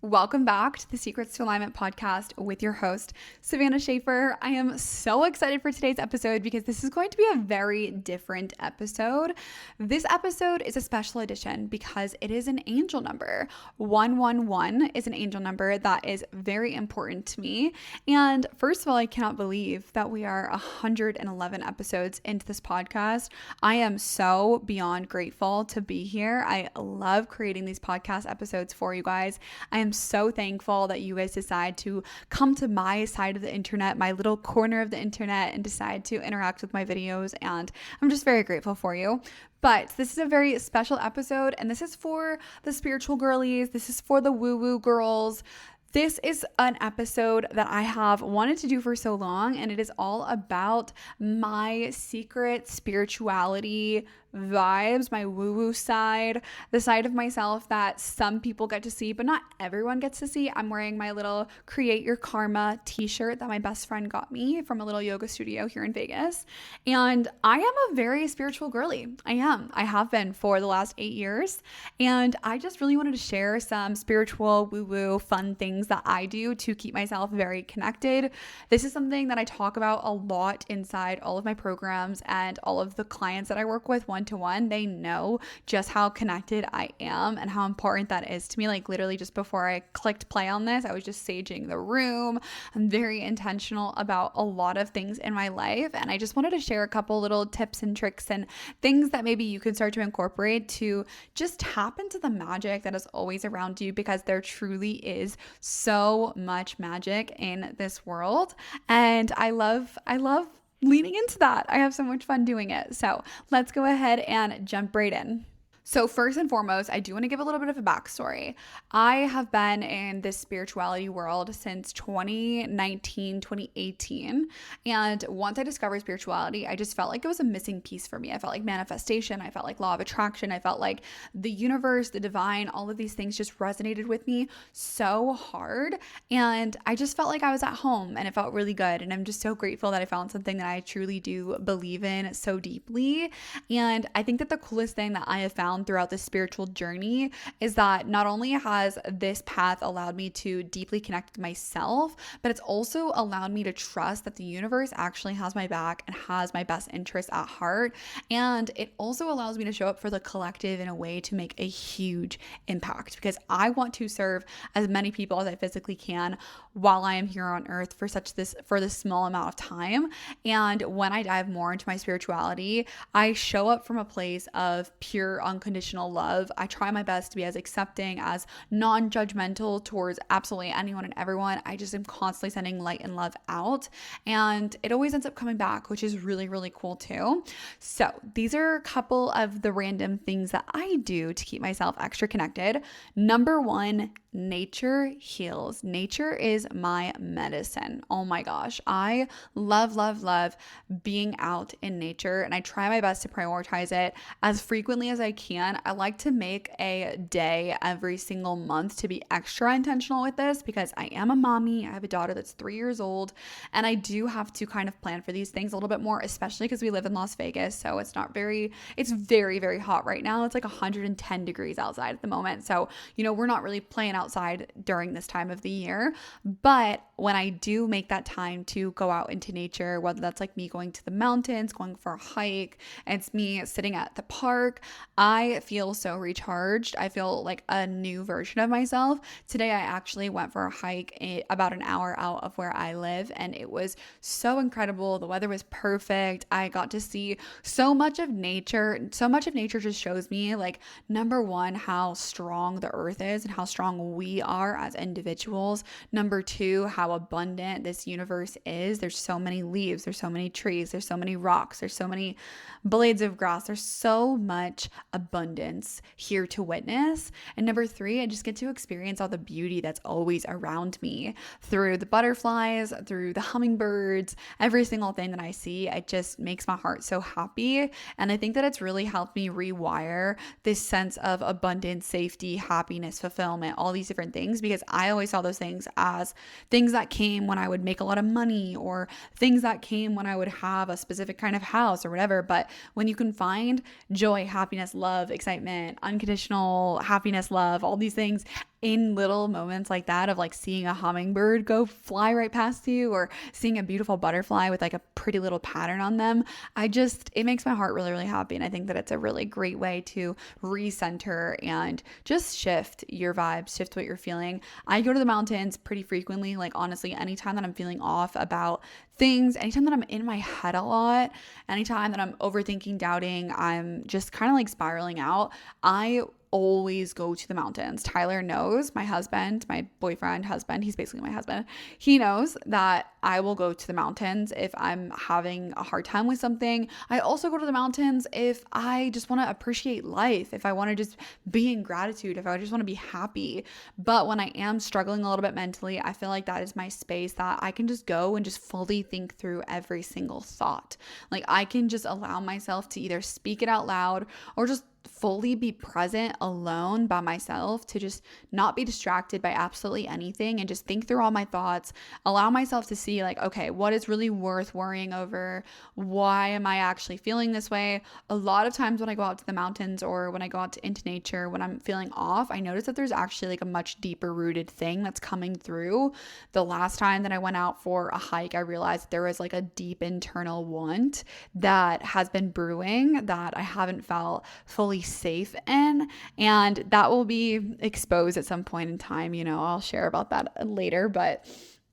Welcome back to the Secrets to Alignment podcast with your host, Savannah Schaefer. I am so excited for today's episode because this is going to be a very different episode. This episode is a special edition because it is an angel number. 111 is an angel number that is very important to me. And first of all, I cannot believe that we are 111 episodes into this podcast. I am so beyond grateful to be here. I love creating these podcast episodes for you guys. I am so thankful that you guys decide to come to my side of the internet, my little corner of the internet, and decide to interact with my videos. And I'm just very grateful for you. But this is a very special episode, and this is for the spiritual girlies. This is for the woo-woo girls. This is an episode that I have wanted to do for so long, and it is all about my secret spirituality vibes, my woo-woo side, the side of myself that some people get to see, but not everyone gets to see. I'm wearing my little Create Your Karma t-shirt that my best friend got me from a little yoga studio here in Vegas. And I am a very spiritual girly. I am. I have been for the last 8 years. And I just really wanted to share some spiritual, woo-woo, fun things that I do to keep myself very connected. This is something that I talk about a lot inside all of my programs, and all of the clients that I work with one-to-one, they know just how connected I am and how important that is to me. Like literally just before I clicked play on this, I was just saging the room. I'm very intentional about a lot of things in my life, and I just wanted to share a couple little tips and tricks and things that maybe you can start to incorporate to just tap into the magic that is always around you, because there truly is so much magic in this world. And I love leaning into that. I have so much fun doing it. So let's go ahead and jump right in. So first and foremost, I do want to give a little bit of a backstory. I have been in this spirituality world since 2019, 2018. And once I discovered spirituality, I just felt like it was a missing piece for me. I felt like manifestation. I felt like law of attraction. I felt like the universe, the divine, all of these things just resonated with me so hard. And I just felt like I was at home, and it felt really good. And I'm just so grateful that I found something that I truly do believe in so deeply. And I think that the coolest thing that I have found throughout this spiritual journey is that not only has this path allowed me to deeply connect with myself, but it's also allowed me to trust that the universe actually has my back and has my best interests at heart. And it also allows me to show up for the collective in a way to make a huge impact, because I want to serve as many people as I physically can while I am here on earth for this small amount of time. And when I dive more into my spirituality, I show up from a place of pure unconditional love. I try my best to be as accepting, as non-judgmental towards absolutely anyone and everyone. I just am constantly sending light and love out, and it always ends up coming back, which is really, really cool too. So these are a couple of the random things that I do to keep myself extra connected. Number one, nature heals. Nature is my medicine. Oh my gosh. I love being out in nature, and I try my best to prioritize it as frequently as I can. I like to make a day every single month to be extra intentional with this, because I am a mommy. I have a daughter that's 3 years old, and I do have to kind of plan for these things a little bit more, especially because we live in Las Vegas. So it's very, very hot right now. It's like 110 degrees outside at the moment. So, we're not really playing outside during this time of the year. But when I do make that time to go out into nature, whether that's like me going to the mountains, going for a hike, it's me sitting at the park, I feel so recharged. I feel like a new version of myself. Today, I actually went for a hike about an hour out of where I live, and it was so incredible. The weather was perfect. I got to see so much of nature. So much of nature just shows me, like, number one, how strong the earth is and how strong we are as individuals. Number two, how abundant this universe is. There's so many leaves, there's so many trees, there's so many rocks, there's so many blades of grass. There's so much abundance here to witness. And number three, I just get to experience all the beauty that's always around me through the butterflies, through the hummingbirds, every single thing that I see. It just makes my heart so happy. And I think that it's really helped me rewire this sense of abundance, safety, happiness, fulfillment, all these different things, because I always saw those things as things that came when I would make a lot of money, or things that came when I would have a specific kind of house or whatever. But when you can find joy, happiness, love, excitement, unconditional happiness, love, all these things in little moments like that of like seeing a hummingbird go fly right past you or seeing a beautiful butterfly with like a pretty little pattern on them, it makes my heart really, really happy. And I think that it's a really great way to recenter and just shift your vibes, shift what you're feeling. I go to the mountains pretty frequently. Like honestly, anytime that I'm feeling off about things, anytime that I'm in my head a lot, anytime that I'm overthinking, doubting, I'm just kind of like spiraling out, I always go to the mountains. Tyler knows, my husband, my boyfriend, husband, he's basically my husband. He knows that I will go to the mountains if I'm having a hard time with something. I also go to the mountains if I just want to appreciate life, if I want to just be in gratitude, if I just want to be happy. But when I am struggling a little bit mentally, I feel like that is my space that I can just go and just fully think through every single thought. Like I can just allow myself to either speak it out loud or just fully be present alone by myself, to just not be distracted by absolutely anything and just think through all my thoughts, allow myself to see like, okay, what is really worth worrying over? Why am I actually feeling this way? A lot of times when I go out to the mountains or when I go out into nature, when I'm feeling off, I notice that there's actually like a much deeper rooted thing that's coming through. The last time that I went out for a hike, I realized there was like a deep internal want that has been brewing that I haven't felt fully safe in, and that will be exposed at some point in time. I'll share about that later, but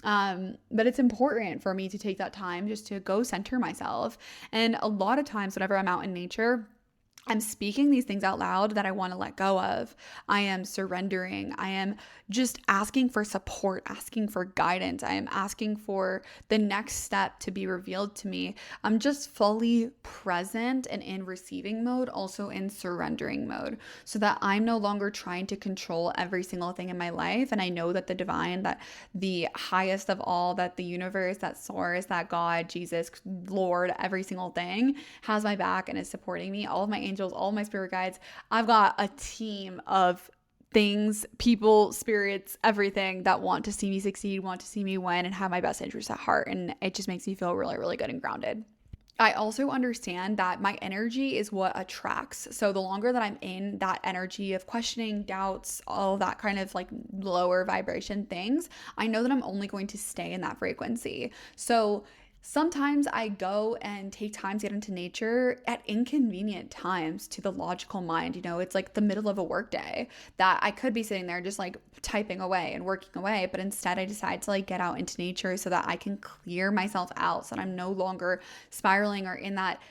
it's important for me to take that time just to go center myself. And a lot of times whenever I'm out in nature, I'm speaking these things out loud that I want to let go of. I am surrendering. I am just asking for support, asking for guidance. I am asking for the next step to be revealed to me. I'm just fully present and in receiving mode, also in surrendering mode, so that I'm no longer trying to control every single thing in my life. And I know that the divine, that the highest of all, that the universe, that source, that God, Jesus, Lord, every single thing has my back and is supporting me. All of my angels, all of my spirit guides. I've got a team of things, people, spirits, everything that want to see me succeed, want to see me win, and have my best interests at heart. And it just makes me feel really, really good and grounded. I also understand that my energy is what attracts. So the longer that I'm in that energy of questioning, doubts, all that kind of like lower vibration things, I know that I'm only going to stay in that frequency. So sometimes I go and take time to get into nature at inconvenient times to the logical mind. It's like the middle of a workday that I could be sitting there just like typing away and working away, but instead I decide to like get out into nature so that I can clear myself out, so that I'm no longer spiraling or in that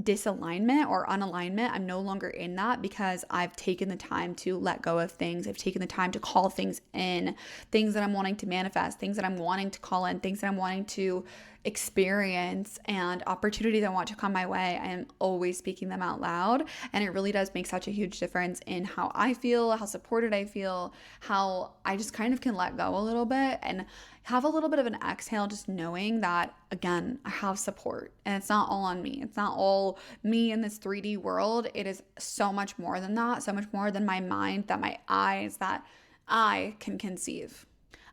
disalignment or unalignment. I'm no longer in that because I've taken the time to let go of things. I've taken the time to call things in, things that I'm wanting to manifest, things that I'm wanting to call in, things that I'm wanting to experience, and opportunities I want to come my way. I am always speaking them out loud, and it really does make such a huge difference in how I feel, how supported I feel, how I just kind of can let go a little bit and have a little bit of an exhale, just knowing that, again, I have support and it's not all on me. It's not all me in this 3D world. It is so much more than that, so much more than my mind, that my eyes, that I can conceive.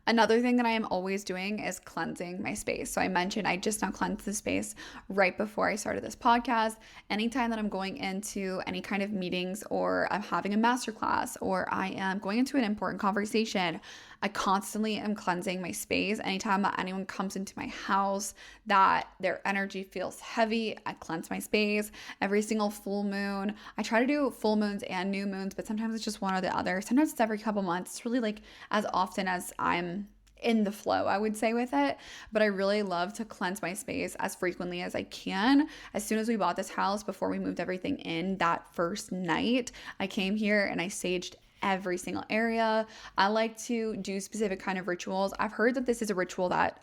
Another thing that I am always doing is cleansing my space. So I mentioned I just now cleansed the space right before I started this podcast. Anytime that I'm going into any kind of meetings, or I'm having a masterclass, or I am going into an important conversation, I constantly am cleansing my space. Anytime that anyone comes into my house that their energy feels heavy, I cleanse my space. Every single full moon, I try to do full moons and new moons, but sometimes it's just one or the other. Sometimes it's every couple months. It's really like as often as I'm in the flow, I would say, with it. But I really love to cleanse my space as frequently as I can. As soon as we bought this house, before we moved everything in, that first night I came here and I saged every single area. I like to do specific kind of rituals. I've heard that this is a ritual that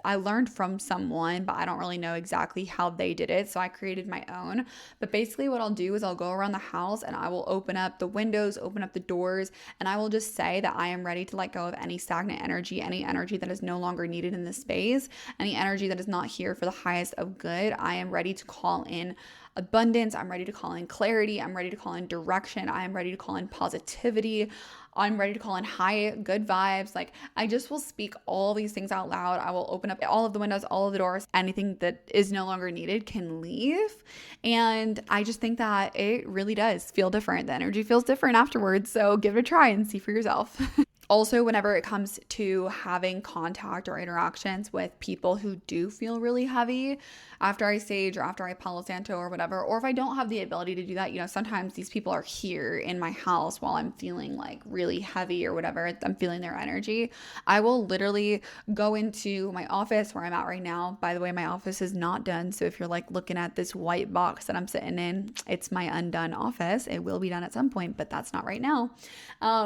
I learned from someone, but I don't really know exactly how they did it, so I created my own. But basically what I'll do is I'll go around the house and I will open up the windows, open up the doors, and I will just say that I am ready to let go of any stagnant energy, any energy that is no longer needed in the space, any energy that is not here for the highest of good. I am ready to call in abundance. I'm ready to call in clarity. I'm ready to call in direction. I am ready to call in positivity. I'm ready to call in high, good vibes. Like, I just will speak all these things out loud. I will open up all of the windows, all of the doors. Anything that is no longer needed can leave. And I just think that it really does feel different. The energy feels different afterwards. So give it a try and see for yourself. Also, whenever it comes to having contact or interactions with people who do feel really heavy after I sage or after I Palo Santo or whatever, or if I don't have the ability to do that, sometimes these people are here in my house while I'm feeling like really heavy or whatever, I'm feeling their energy. I will literally go into my office where I'm at right now. By the way, my office is not done. So if you're like looking at this white box that I'm sitting in, it's my undone office. It will be done at some point, but that's not right now.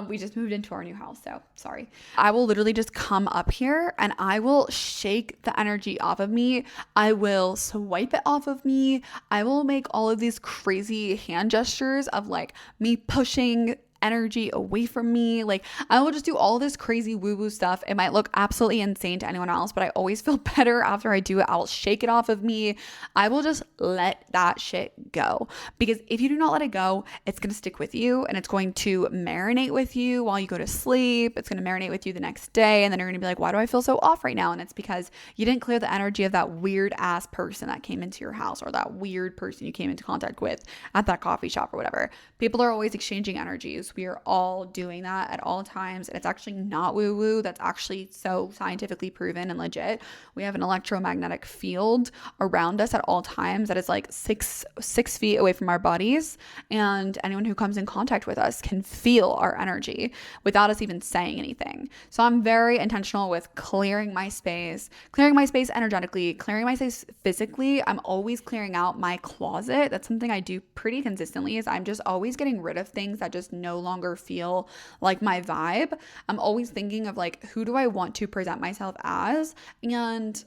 We just moved into our new house. So sorry. I will literally just come up here and I will shake the energy off of me. I will swipe it off of me. I will make all of these crazy hand gestures of like me pushing energy away from me. Like, I will just do all this crazy woo-woo stuff. It might look absolutely insane to anyone else, but I always feel better after I do it. I'll shake it off of me. I will just let that shit go, because if you do not let it go, it's going to stick with you and it's going to marinate with you while you go to sleep. It's going to marinate with you the next day. And then you're going to be like, why do I feel so off right now? And it's because you didn't clear the energy of that weird ass person that came into your house, or that weird person you came into contact with at that coffee shop or whatever. People are always exchanging energies. We are all doing that at all times. And it's actually not woo-woo. That's actually so scientifically proven and legit. We have an electromagnetic field around us at all times that is like six feet away from our bodies. And anyone who comes in contact with us can feel our energy without us even saying anything. So I'm very intentional with clearing my space energetically, clearing my space physically. I'm always clearing out my closet. That's something I do pretty consistently, is I'm just always getting rid of things that just no longer feel like my vibe. I'm always thinking of like, who do I want to present myself as, and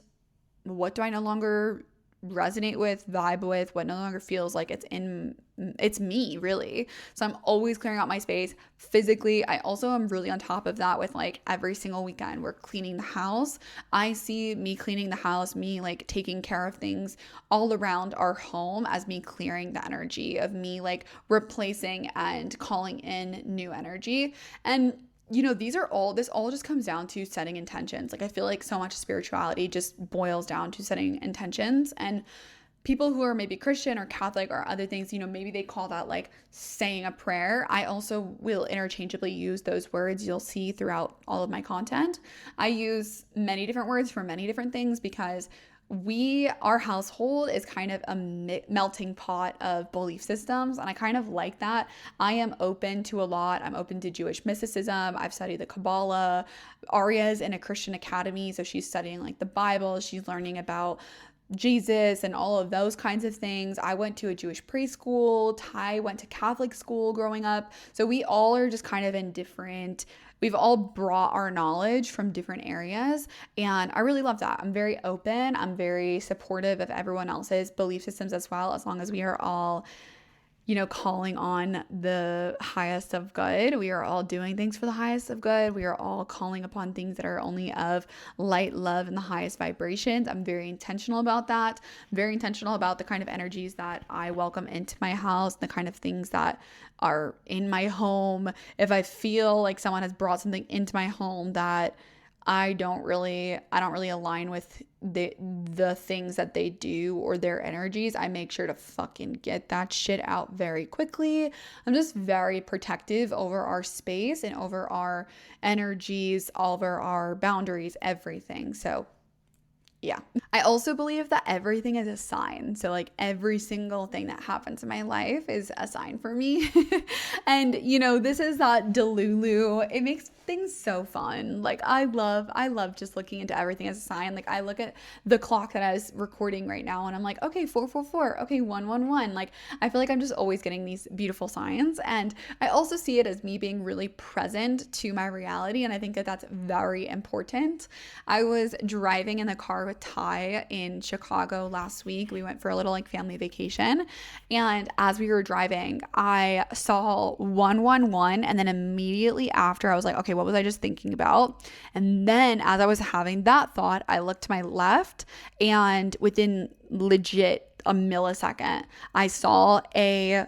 what do I no longer resonate with, vibe with, what no longer feels like it's me, really. So I'm always clearing out my space physically. I also am really on top of that with like every single weekend we're cleaning the house. I see me cleaning the house, me like taking care of things all around our home, as me clearing the energy of me like replacing and calling in new energy. And this all just comes down to setting intentions. Like, I feel like so much spirituality just boils down to setting intentions. And people who are maybe Christian or Catholic or other things, maybe they call that like saying a prayer. I also will interchangeably use those words. You'll see throughout all of my content. I use many different words for many different things, because our household is kind of a melting pot of belief systems, and I kind of like that. I am open to a lot. I'm open to Jewish mysticism. I've studied the Kabbalah. Arya's in a Christian academy, so she's studying like the Bible. She's learning about Jesus and all of those kinds of things. I went to a Jewish preschool. Ty went to Catholic school growing up. So we all are just kind of we've all brought our knowledge from different areas, and I really love that. I'm very open. I'm very supportive of everyone else's belief systems as well, as long as we are all calling on the highest of good. We are all doing things for the highest of good. We are all calling upon things that are only of light, love, and the highest vibrations. I'm very intentional about that. I'm very intentional about the kind of energies that I welcome into my house, the kind of things that are in my home. If I feel like someone has brought something into my home that I don't really align with the things that they do or their energies, I make sure to fucking get that shit out very quickly. I'm just very protective over our space and over our energies, over our boundaries, everything. So yeah. I also believe that everything is a sign. So like every single thing that happens in my life is a sign for me. And this is that Delulu. It makes things so fun. Like I love just looking into everything as a sign. Like I look at the clock that I was recording right now and I'm like, okay, 444, okay, 111. Like I feel like I'm just always getting these beautiful signs. And I also see it as me being really present to my reality. And I think that that's very important. I was driving in the car with Ty in Chicago last week. We went for a little like family vacation, and as we were driving I saw 111, and then immediately after I was like, okay, what was I just thinking about? And then as I was having that thought, I looked to my left, and within legit a millisecond, I saw a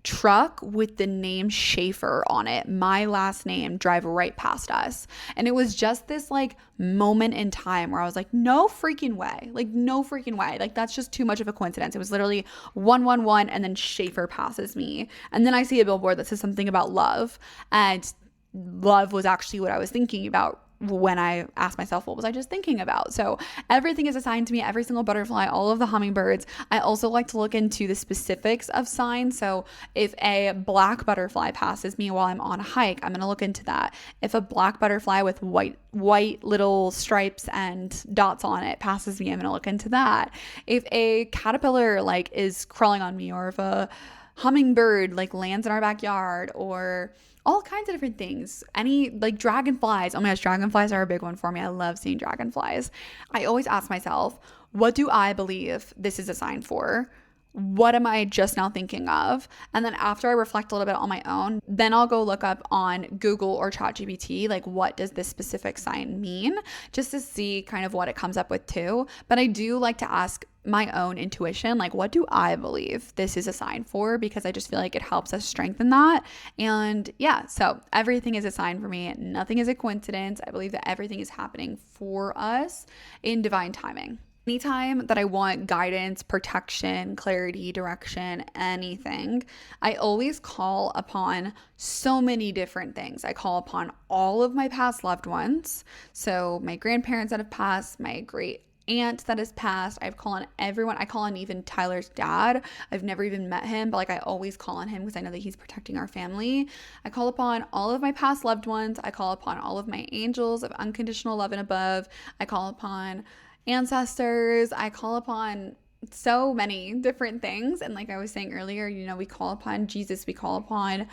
truck with the name Schaefer on it, my last name, drive right past us. And it was just this like moment in time where I was like, no freaking way. Like, no freaking way. Like, that's just too much of a coincidence. It was literally 111 and then Schaefer passes me. And then I see a billboard that says something about love. And love was actually what I was thinking about when I asked myself, what was I just thinking about? So everything is assigned to me, every single butterfly, all of the hummingbirds. I also like to look into the specifics of signs. So if a black butterfly passes me while I'm on a hike, I'm going to look into that. If a black butterfly with white little stripes and dots on it passes me, I'm going to look into that. If a caterpillar like is crawling on me, or if a hummingbird like lands in our backyard, or all kinds of different things. Any like dragonflies. Oh my gosh, dragonflies are a big one for me. I love seeing dragonflies. I always ask myself, what do I believe this is a sign for? What am I just now thinking of? And then after I reflect a little bit on my own, then I'll go look up on Google or ChatGPT, like what does this specific sign mean, just to see kind of what it comes up with too. But I do like to ask my own intuition, like what do I believe this is a sign for? Because I just feel like it helps us strengthen that. And yeah, so everything is a sign for me. Nothing is a coincidence. I believe that everything is happening for us in divine timing. Anytime that I want guidance, protection, clarity, direction, anything, I always call upon so many different things. I call upon all of my past loved ones. So my grandparents that have passed, my great aunt that has passed. I've called on everyone. I call on even Tyler's dad. I've never even met him, but like I always call on him because I know that he's protecting our family. I call upon all of my past loved ones. I call upon all of my angels of unconditional love and above. I call upon ancestors. I call upon so many different things. And like I was saying earlier, you know, we call upon Jesus, we call upon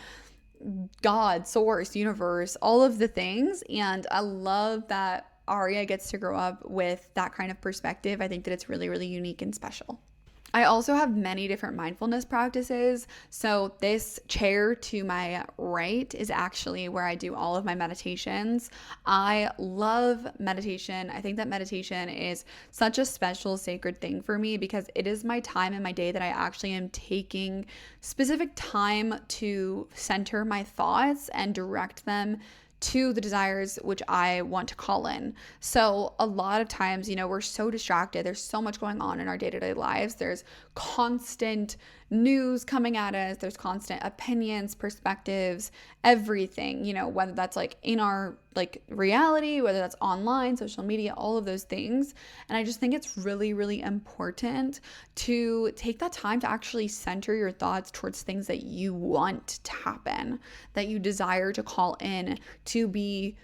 God, source, universe, all of the things. And I love that Aria gets to grow up with that kind of perspective. I think that it's really, really unique and special. I also have many different mindfulness practices. So this chair to my right is actually where I do all of my meditations. I love meditation. I think that meditation is such a special, sacred thing for me because it is my time in my day that I actually am taking specific time to center my thoughts and direct them to the desires which I want to call in. So a lot of times, you know, we're so distracted. There's so much going on in our day-to-day lives. There's constant news coming at us. There's constant opinions, perspectives, everything, you know, whether that's like in our like reality, whether that's online, social media, all of those things. And I just think it's really, really important to take that time to actually center your thoughts towards things that you want to happen, that you desire to call in, to be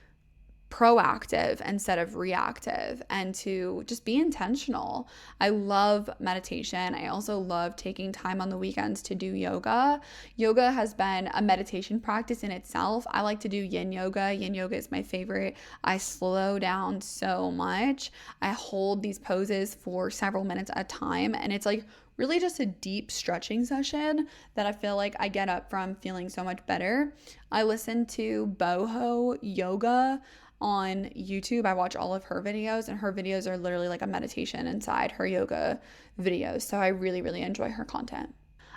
proactive instead of reactive, and to just be intentional. I love meditation. I also love taking time on the weekends to do yoga. Yoga has been a meditation practice in itself. I like to do yin yoga. Yin yoga is my favorite. I slow down so much. I hold these poses for several minutes at a time, and it's like really just a deep stretching session that I feel like I get up from feeling so much better. I listen to boho yoga on YouTube. I watch all of her videos, and her videos are literally like a meditation inside her yoga videos. So I really, really enjoy her content.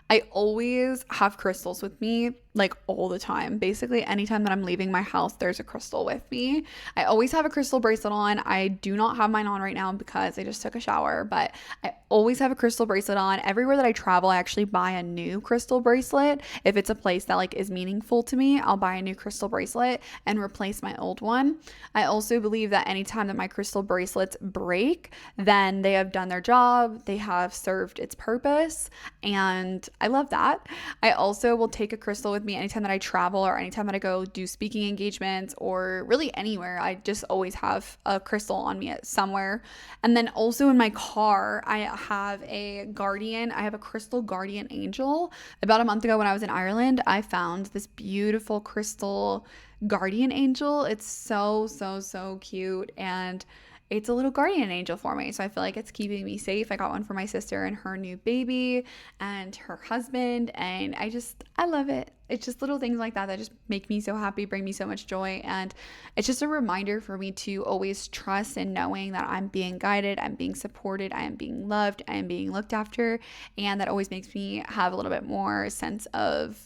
I always have crystals with me, like all the time. Basically, anytime that I'm leaving my house, there's a crystal with me. I always have a crystal bracelet on. I do not have mine on right now because I just took a shower, but I always have a crystal bracelet on. Everywhere that I travel, I actually buy a new crystal bracelet. If it's a place that like is meaningful to me, I'll buy a new crystal bracelet and replace my old one. I also believe that anytime that my crystal bracelets break, then they have done their job, they have served its purpose, and I love that. I also will take a crystal with me anytime that I travel or anytime that I go do speaking engagements or really anywhere. I just always have a crystal on me at somewhere. And then also in my car, I have a guardian. I have a crystal guardian angel. About a month ago when I was in Ireland, I found this beautiful crystal guardian angel. It's so, so, so cute. And it's a little guardian angel for me. So I feel like it's keeping me safe. I got one for my sister and her new baby and her husband, and I love it. It's just little things like that that just make me so happy, bring me so much joy. And it's just a reminder for me to always trust in knowing that I'm being guided, I'm being supported, I am being loved, I am being looked after. And that always makes me have a little bit more sense of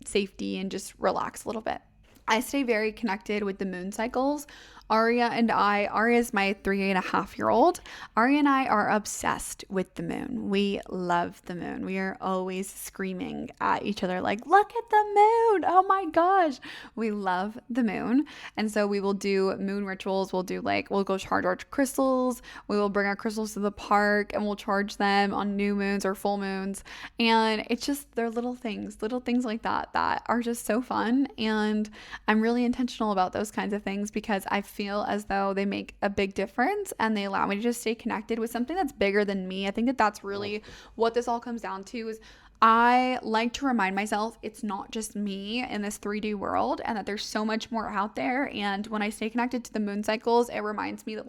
safety and just relax a little bit. I stay very connected with the moon cycles. Aria is my 3.5-year-old. Aria and I are obsessed with the moon. We love the moon. We are always screaming at each other like, look at the moon. Oh my gosh. We love the moon. And so we will do moon rituals. We'll go charge our crystals. We will bring our crystals to the park and we'll charge them on new moons or full moons. And it's just, they're little things like that are just so fun. And I'm really intentional about those kinds of things because I feel as though they make a big difference and they allow me to just stay connected with something that's bigger than me. I think that that's really what this all comes down to is I like to remind myself it's not just me in this 3D world and that there's so much more out there. And when I stay connected to the moon cycles, it reminds me that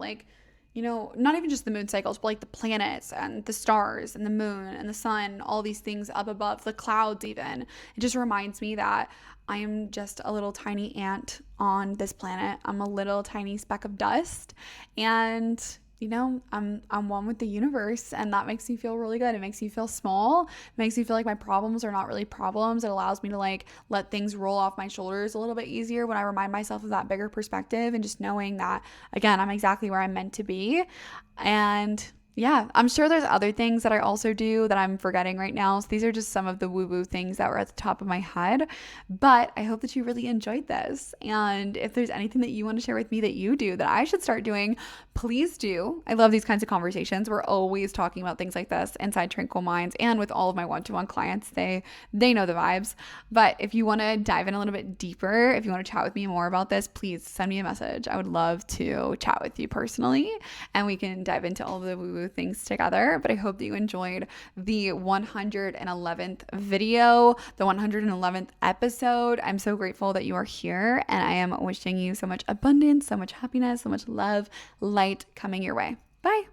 not even just the moon cycles, but like the planets and the stars and the moon and the sun, all these things up above, the clouds even. It just reminds me that I am just a little tiny ant on this planet. I'm a little tiny speck of dust. And I'm one with the universe, and that makes me feel really good. It makes me feel small. It makes me feel like my problems are not really problems. It allows me to let things roll off my shoulders a little bit easier when I remind myself of that bigger perspective and just knowing that, again, I'm exactly where I'm meant to be. And yeah, I'm sure there's other things that I also do that I'm forgetting right now. So these are just some of the woo-woo things that were at the top of my head. But I hope that you really enjoyed this. And if there's anything that you want to share with me that you do that I should start doing, please do. I love these kinds of conversations. We're always talking about things like this inside Tranquil Minds and with all of my one-to-one clients. They know the vibes. But if you want to dive in a little bit deeper, if you want to chat with me more about this, please send me a message. I would love to chat with you personally, and we can dive into all of the woo-woo things together. But I hope that you enjoyed the 111th video, the 111th episode. I'm so grateful that you are here, and I am wishing you so much abundance, so much happiness, so much love, light coming your way. Bye.